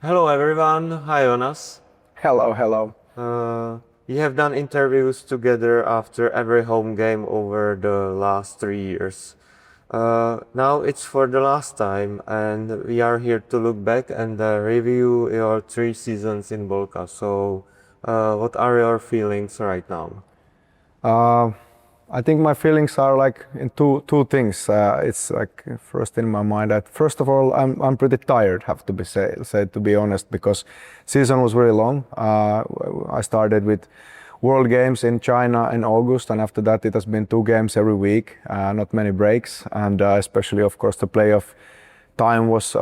Hello everyone, hi Joonas. Hello, hello. We have done interviews together after every home game over the last 3 years. Now it's for the last time and we are here to look back and review your 3 seasons in Bolka. So, what are your feelings right now? I think my feelings are like in two things. It's like first in my mind that first of all I'm pretty tired. Have to be said to be honest, because season was very long. I started with World Games in China in August, and after that it has been 2 games every week, not many breaks, and especially of course the playoff time was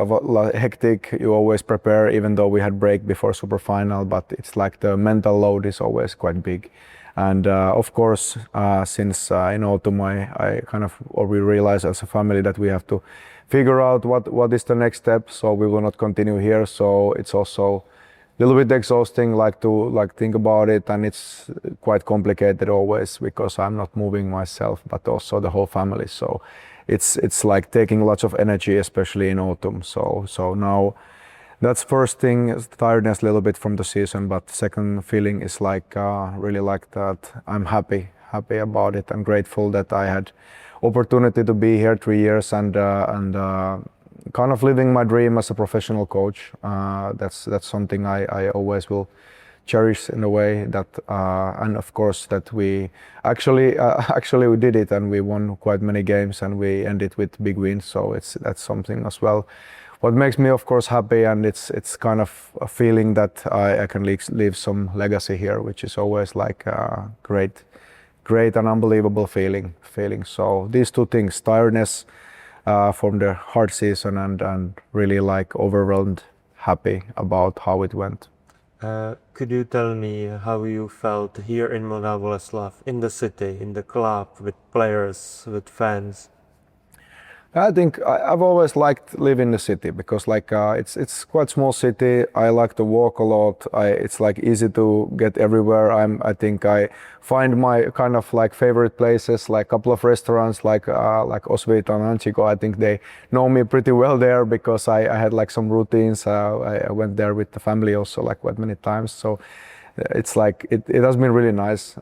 hectic. You always prepare, even though we had break before super final, but it's like the mental load is always quite big. And of course, since in autumn we realized as a family that we have to figure out what is the next step. So we will not continue here. So it's also a little bit exhausting, to think about it, and it's quite complicated always because I'm not moving myself, but also the whole family. So it's like taking lots of energy, especially in autumn. So now. That's first thing, tiredness a little bit from the season, but second feeling is really like that I'm happy about it and grateful that I had opportunity to be here 3 years and kind of living my dream as a professional coach. That's something I always will cherish in a way that and of course that we actually we did it and we won quite many games and we ended with big wins. So that's something as well. What makes me, of course, happy, and it's kind of a feeling that I can leave some legacy here, which is always like a great and unbelievable feeling. So these two things, tiredness from the hard season and really like overwhelmed, happy about how it went. Could you tell me how you felt here in Mladá Boleslav, in the city, in the club, with players, with fans? I think I've always liked living in the city because it's quite small city. I like to walk a lot. It's like easy to get everywhere. I think I find my kind of like favorite places, like a couple of restaurants like Osvita and Anchiko. I think they know me pretty well there because I had like some routines. I went there with the family also like quite many times. So it's like it has been really nice.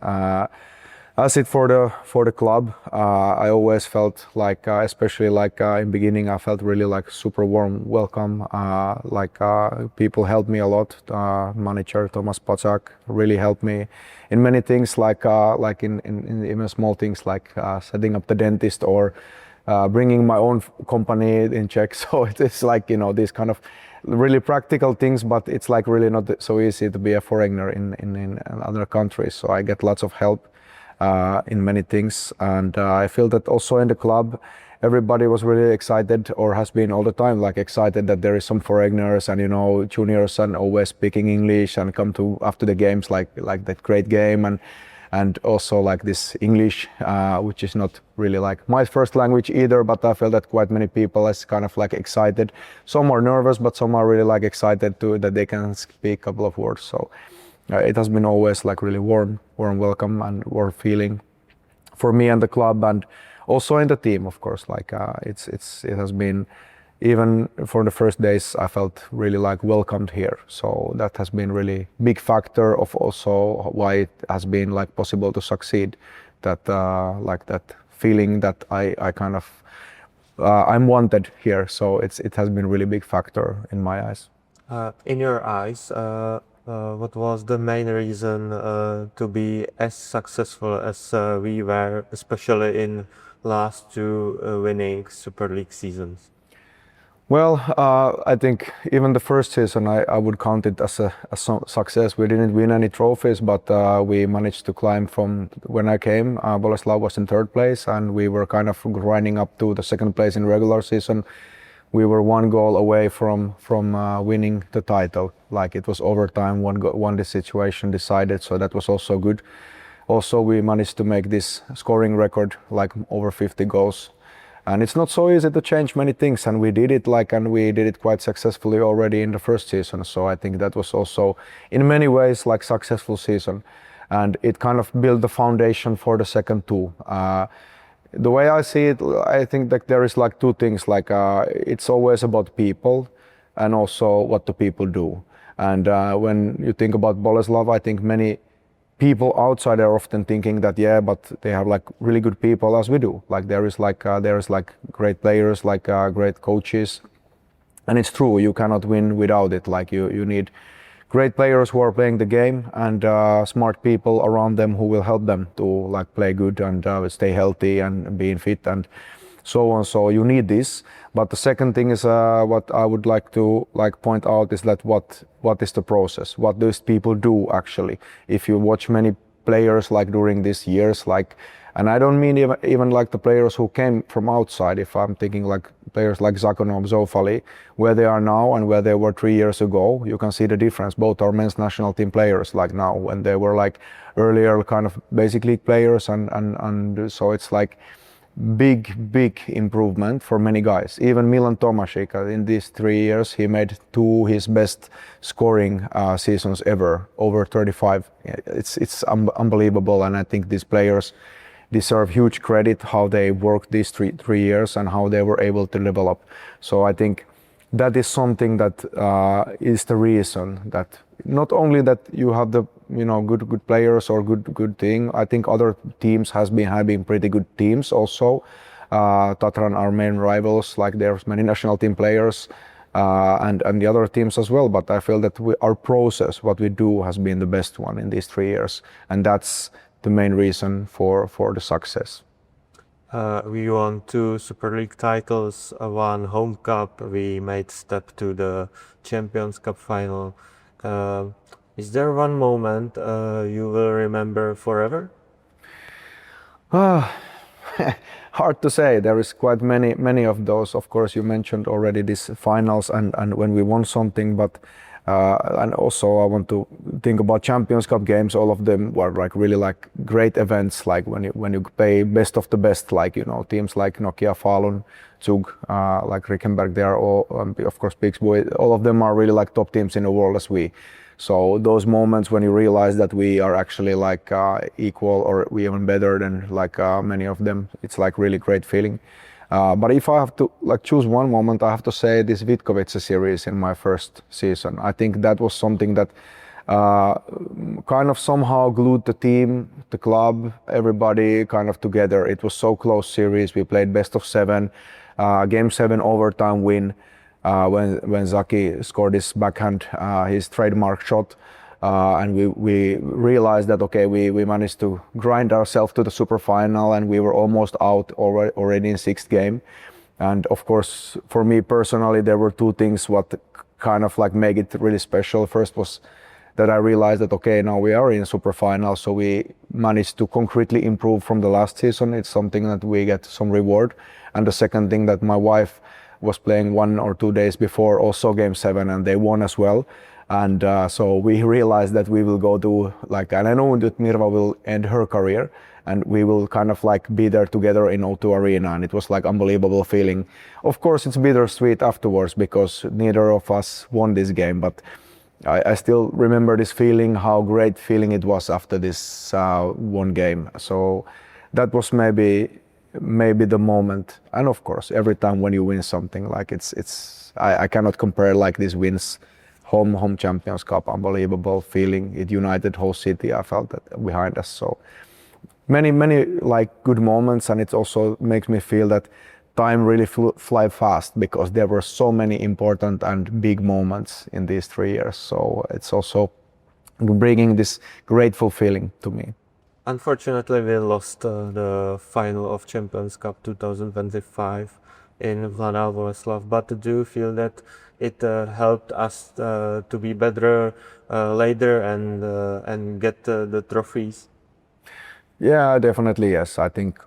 As it for the club, I always felt like, especially in beginning, I felt really like super warm welcome. People helped me a lot. Manager Thomas Pacak really helped me in many things, like in even small things like setting up the dentist or bringing my own company in Czech. So it's like these kind of really practical things, but it's like really not so easy to be a foreigner in other countries. So I get lots of help. In many things, and I feel that also in the club everybody was really excited, or has been all the time, like excited that there is some foreigners and juniors and always speaking English and come to after the games like that great game and also like this English, which is not really like my first language either, but I feel that quite many people is kind of like excited. Some are nervous, but some are really like excited too that they can speak a couple of words. So it has been always like really warm welcome and warm feeling for me and the club, and also in the team, of course. Like it has been, even for the first days, I felt really like welcomed here. So that has been really big factor of also why it has been like possible to succeed. That like that feeling that I kind of I'm wanted here. So it has been really big factor in my eyes. In your eyes, what was the main reason to be as successful as we were, especially in last 2 winning Super League seasons? Well, I think even the first season I would count it as a success. We didn't win any trophies, but we managed to climb from when I came. Boleslav was in 3rd place, and we were kind of grinding up to the 2nd place in regular season. We were 1 goal away from winning the title. Like it was overtime, one the situation decided, so that was also good. Also, we managed to make this scoring record, like over 50 goals. And it's not so easy to change many things, and we did it quite successfully already in the first season. So I think that was also in many ways like successful season, and it kind of built the foundation for the second two. The way I see it, I think that there is like 2 things. Like it's always about people. and also what the people do. And when you think about Boleslav, I think many people outside are often thinking that yeah, but they have like really good people as we do. Like there is like great players, like great coaches, and it's true. You cannot win without it. Like you need great players who are playing the game and smart people around them who will help them to like play good and stay healthy and being fit and so on. So you need this. But the second thing is what I would like to like point out is that what is the process? What these people do actually? If you watch many players like during these years, like, and I don't mean even like the players who came from outside. If I'm thinking like players like Zakonov, Zofali, where they are now and where they were 3 years ago, you can see the difference. Both are men's national team players like now, when they were like earlier kind of basic league players, and so it's like big improvement for many guys. Even Milan Tomasic, in these 3 years he made 2 his best scoring seasons ever, over 35. It's unbelievable, and I think these players deserve huge credit how they worked these three years and how they were able to develop. So I think that is something that is the reason that not only that you have the good players or good thing. I think other teams has been having pretty good teams also. Tatran are main rivals, like there's many national team players and the other teams as well. But I feel that our process, what we do, has been the best one in these 3 years, and that's the main reason for the success. We won 2 Super League titles, 1 Home Cup. We made step to the Champions Cup final. Is there one moment you will remember forever? Hard to say. There is quite many of those. Of course, you mentioned already these finals and when we won something, but and also I want to think about Champions Cup games. All of them were like really like great events. Like when you play best of the best, like teams like Nokia, Falun, Zug, like Rickenberg. They are all, of course, Pixbo. All of them are really like top teams in the world as we. So those moments when you realize that we are actually like equal or we even better than like many of them, it's like really great feeling. But if I have to like choose one moment, I have to say this Vitkovice series in my first season. I think that was something that kind of somehow glued the team, the club, everybody kind of together. It was so close series. We played best of 7, game 7 overtime win. When Zaki scored his backhand, his trademark shot, and we realized that okay, we managed to grind ourselves to the super final, and we were almost out already in 6th game. And of course, for me personally, there were 2 things what kind of like make it really special. First was that I realized that okay, now we are in super final, so we managed to concretely improve from the last season. It's something that we get some reward. And the second thing, that my wife was playing 1 or 2 days before also game 7, and they won as well. And so we realized that we will go to like, and I know that Mirva will end her career, and we will kind of like be there together in O2 Arena, and it was like unbelievable feeling. Of course, it's bittersweet afterwards because neither of us won this game, but I still remember this feeling, how great feeling it was after this one game. So that was maybe the moment. And of course, every time when you win something, like I cannot compare like these wins. Home Champions Cup, unbelievable feeling. It united whole city. I felt that behind us. So many like good moments, and it also makes me feel that time really fly fast because there were so many important and big moments in these 3 years. So it's also bringing this grateful feeling to me. Unfortunately, we lost the final of Champions Cup 2025 in Mladá Boleslav, but do you feel that it helped us to be better later and get the trophies? Yeah, definitely yes. I think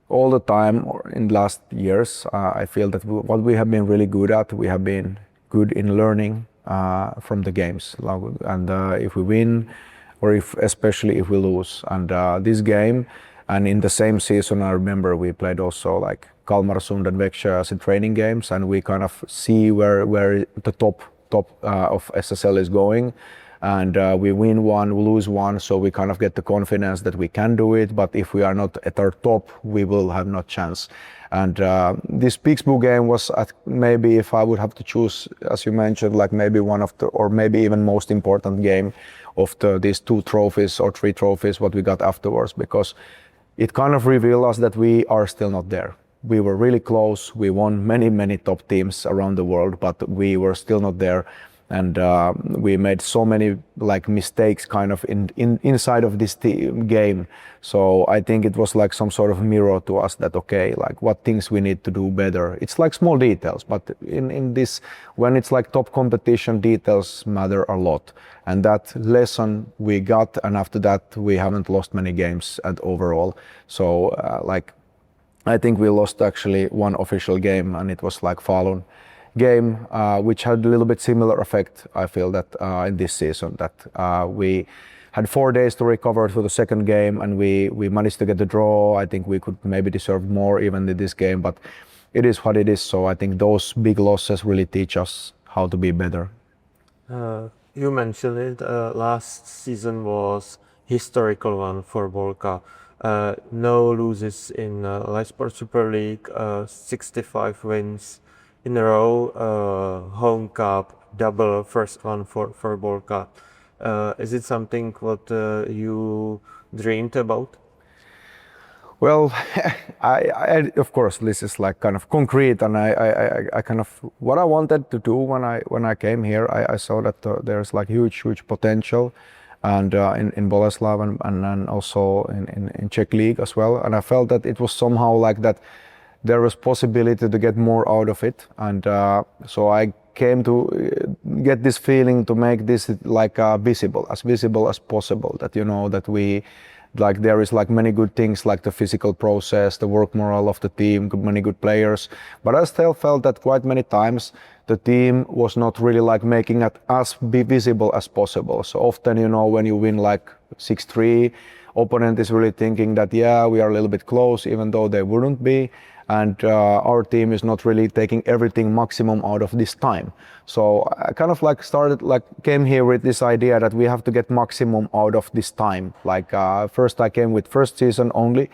all the time or in last years, I feel that what we have been really good at, we have been good in learning from the games. And if we win, or especially if we lose. And this game, and in the same season, I remember we played also like Kalmarsund and Växjö as in training games, and we kind of see where the top of SSL is going. and we win one, we lose one, so we kind of get the confidence that we can do it. But if we are not at our top, we will have no chance. And this Pixbo game was maybe, if I would have to choose, as you mentioned, like maybe one of the, or maybe even most important game of these 2 trophies or 3 trophies what we got afterwards, because it kind of revealed us that we are still not there. We were really close. We won many top teams around the world, but we were still not there. And we made so many like mistakes kind of inside of this game. So I think it was like some sort of mirror to us that, okay, like what things we need to do better. It's like small details, but in this, when it's like top competition, details matter a lot. And that lesson we got, and after that we haven't lost many games at overall. So like I think we lost actually one official game, and it was like Falun game, which had a little bit similar effect, I feel, that in this season, that we had 4 days to recover for the second game, and we managed to get the draw. I think we could maybe deserve more even in this game, but it is what it is. So I think those big losses really teach us how to be better. You mentioned it, last season was historical one for Bolka. No loses in Live Sport Super League, 65 wins in a row, home cup, double first one for Bolka. Is it something what you dreamed about? Well, I of course this is like kind of concrete, and I kind of what I wanted to do when I came here. I saw that there's like huge potential, and in Boleslav and also in Czech League as well. And I felt that it was somehow like that there was possibility to get more out of it, and so I came to get this feeling to make this like visible as possible. That you know that we. Like there is like many good things like the physical process, the work morale of the team, many good players. But I still felt that quite many times the team was not really like making it as be visible as possible. So often, you know, when you win like 6-3, opponent is really thinking that, yeah, we are a little bit close, even though they wouldn't be. And our team is not really taking everything maximum out of this time. So I kind of like came here with this idea that we have to get maximum out of this time. Like first I came with first season only,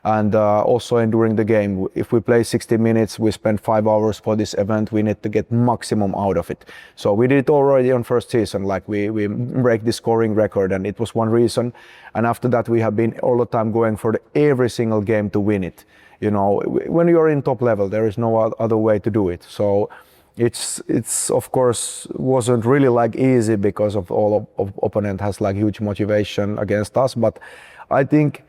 and also during the game, if we play 60 minutes, we spend 5 hours for this event, we need to get maximum out of it. So we did it already on first season, like we break the scoring record, and it was one reason. And after that, we have been all the time going for every single game to win it. You know, when you're in top level, there is no other way to do it. So it's of course wasn't really like easy because of all of opponent has like huge motivation against us. But I think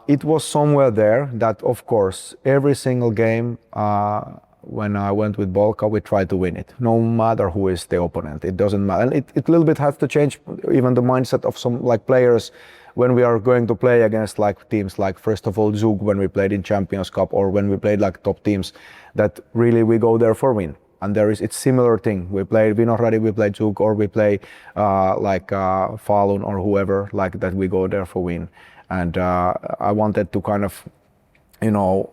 it was somewhere there that of course every single game when I went with Bolka, we tried to win it, no matter who is the opponent. It doesn't matter. And it a little bit has to change even the mindset of some like players. When we are going to play against like teams like first of all Zug when we played in Champions Cup, or when we played like top teams, that really we go there for win. And it's similar thing. We played Vinohrady, we played Zug, or we play Falun or whoever, like that we go there for win. And I wanted to kind of, you know,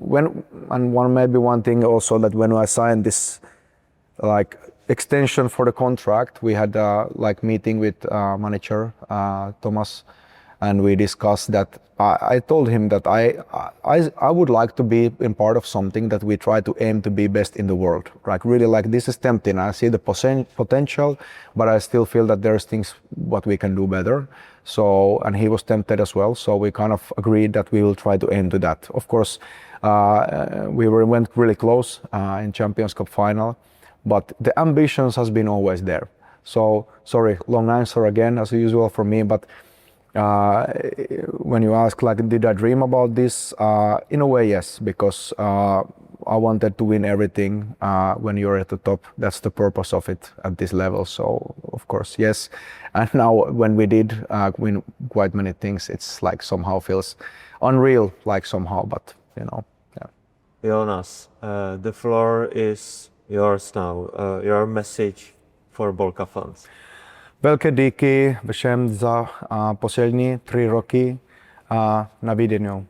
maybe one thing also that when I signed this like extension for the contract, we had like meeting with manager Thomas, and we discussed that. I told him that I would like to be in part of something that we try to aim to be best in the world. Like really, like this is tempting. I see the potential, but I still feel that there's things what we can do better. So, and he was tempted as well. So we kind of agreed that we will try to aim to that. Of course, we went really close in Champions Cup final, but the ambitions has been always there. So sorry, long answer again as usual for me, but when you ask like did I dream about this, in a way yes, because I wanted to win everything when you're at the top. That's the purpose of it at this level. So of course yes, and now when we did win quite many things, it's like somehow feels unreal, like somehow, but you know, yeah. Joonas, the floor is yours now. Your message for Bolka fans. Velké díky všem za poslední 3 roky a na viděnou.